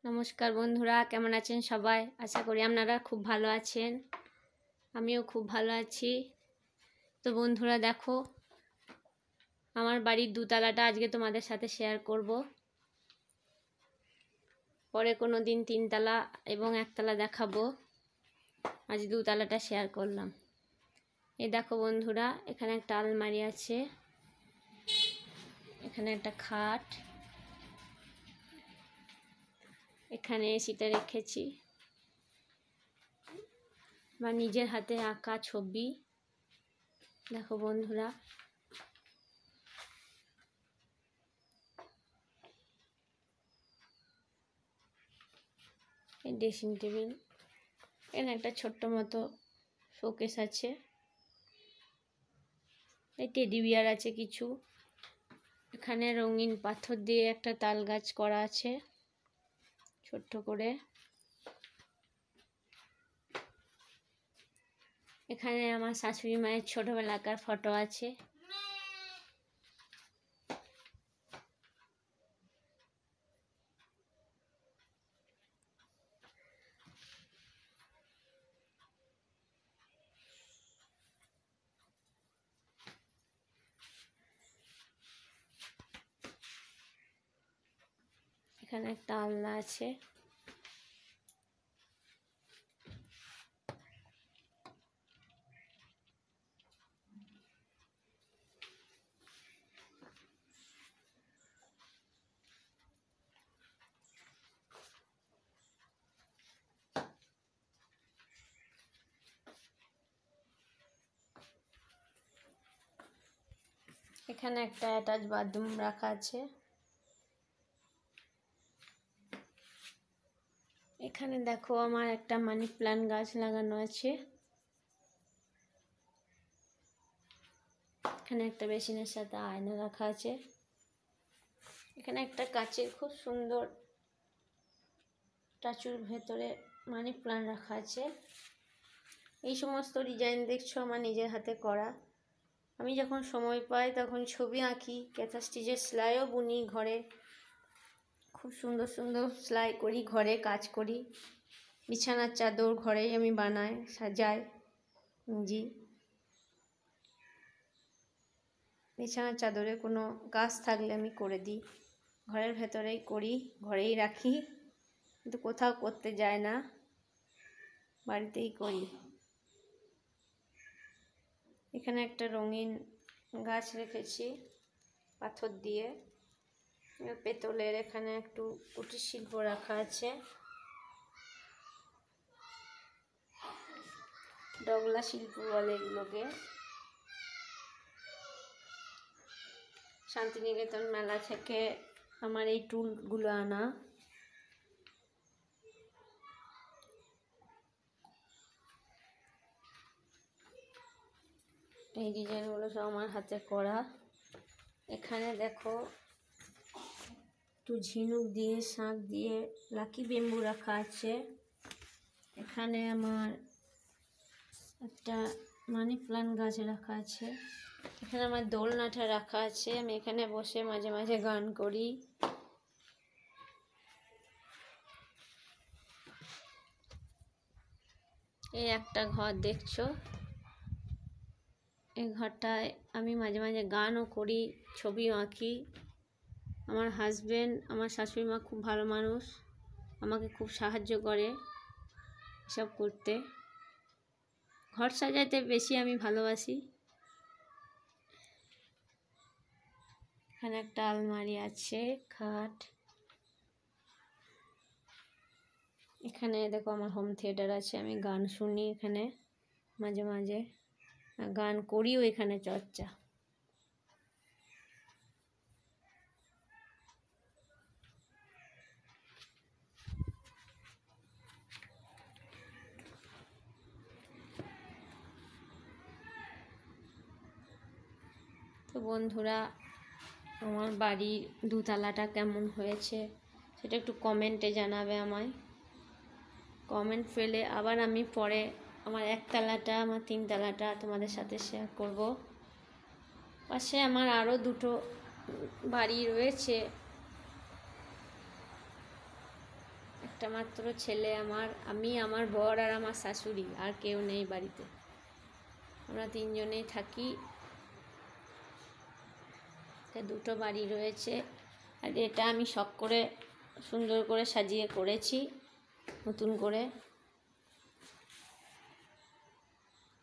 নমস্কার বন্ধুরা, কেমন আছেন সবাই? আশা করি আপনারা খুব ভালো আছেন। আমিও খুব ভালো আছি। তো বন্ধুরা দেখো, আমার বাড়ির দোতলাটা আজকে তোমাদের সাথে শেয়ার করব। পরে কোনো দিন তিনতলা এবং একতলা দেখাবো। আজ দোতলাটা শেয়ার করলাম। এই দেখো বন্ধুরা, এখানে একটা আলমারি আছে, এখানে একটা খাট, এখানে এসিটা রেখেছি বা নিজের হাতে আঁকা ছবি। দেখো বন্ধুরা, এই ড্রেসিং টেবিল, এখানে একটা ছোট্ট মতো শোকেস আছে, এই টেডি বিয়ার আছে কিছু, এখানে রঙিন পাথর দিয়ে একটা তাল গাছ করা আছে ছোট্ট করে, এখানে আমার শাশুড়ি মায়ের ছোটবেলাকার ফটো আছে, এখানে একটা আলনা আছে, এখানে একটা অ্যাটাচ বাথরুম রাখা আছে, এখানে দেখো আমার একটা মানি প্ল্যান্ট গাছ লাগানো আছে, এখানে একটা বেসিনের সাথে আয়না রাখা আছে, এখানে একটা কাচের খুব সুন্দর স্ট্যাচুর ভেতরে মানি প্ল্যান্ট রাখা আছে। এই সমস্ত ডিজাইন দেখছো আমার নিজের হাতে করা। আমি যখন সময় পাই তখন ছবি আঁকি, কেঁথা স্টিচের সেলাইও বুনি ঘরে, খুব সুন্দর সুন্দর সেলাই করি, ঘরে কাজ করি, বিছানার চাদর ঘরেই আমি বানাই, সাজাই নিজেই। বিছানার চাদরে কোনো কাজ থাকলে আমি করে দিই, ঘরের ভেতরেই করি, ঘরেই রাখি, কিন্তু কোথাও করতে যায় না, বাড়িতেই করি। এখানে একটা রঙিন গাছ রেখেছি পাথর দিয়ে, পেতলের, এখানে একটু কুটির শিল্প রাখা আছে, ডগলা শিল্প বলে এগুলোকে। শান্তিনিকেতন মেলা থেকে আমার এই টুলগুলো আনা। এই ডিজাইনগুলো সব আমার হাতে করা। এখানে দেখো একটু ঝিনুক দিয়ে, শাঁখ দিয়ে লাকি বেম্বু রাখা আছে। এখানে আমার একটা মানি প্ল্যান্ট গাছ রাখা আছে, এখানে আমার দোলনাটা রাখা আছে, আমি এখানে বসে মাঝে মাঝে গান করি। এই একটা ঘর দেখছো, এই ঘরটায় আমি মাঝে মাঝে গানও করি, ছবিও আঁকি। আমার হাজবেন্ড, আমার শাশুড়ি মা খুব ভালো মানুষ, আমাকে খুব সাহায্য করে এসব করতে। ঘর সাজাতে বেশি আমি ভালোবাসি। এখানে একটা আলমারি আছে, খাট, এখানে দেখো আমার হোম থিয়েটার আছে, আমি গান শুনি এখানে মাঝে মাঝে, গান করিও এখানে চর্চা। তো বন্ধুরা, আমার বাড়ির দোতলাটা কেমন হয়েছে সেটা একটু কমেন্টে জানাবে আমায়। কমেন্ট পেলে আবার আমি পরে আমার একতলাটা, আমার তিনতলাটা তোমাদের সাথে শেয়ার করব। পাশে আমার আরও দুটো বাড়ি রয়েছে, একটা মাত্র ছেলে আমার, আমি, আমার বর আর আমার শাশুড়ি, আর কেউ নেই বাড়িতে। আমরা তিনজনেই থাকি। দুটো বাড়ি রয়েছে, আর এটা আমি শখ করে সুন্দর করে সাজিয়ে করেছি নতুন করে।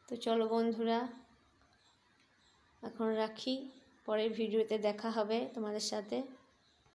তো চলো বন্ধুরা, এখন রাখি, পরের ভিডিওতে দেখা হবে তোমাদের সাথে।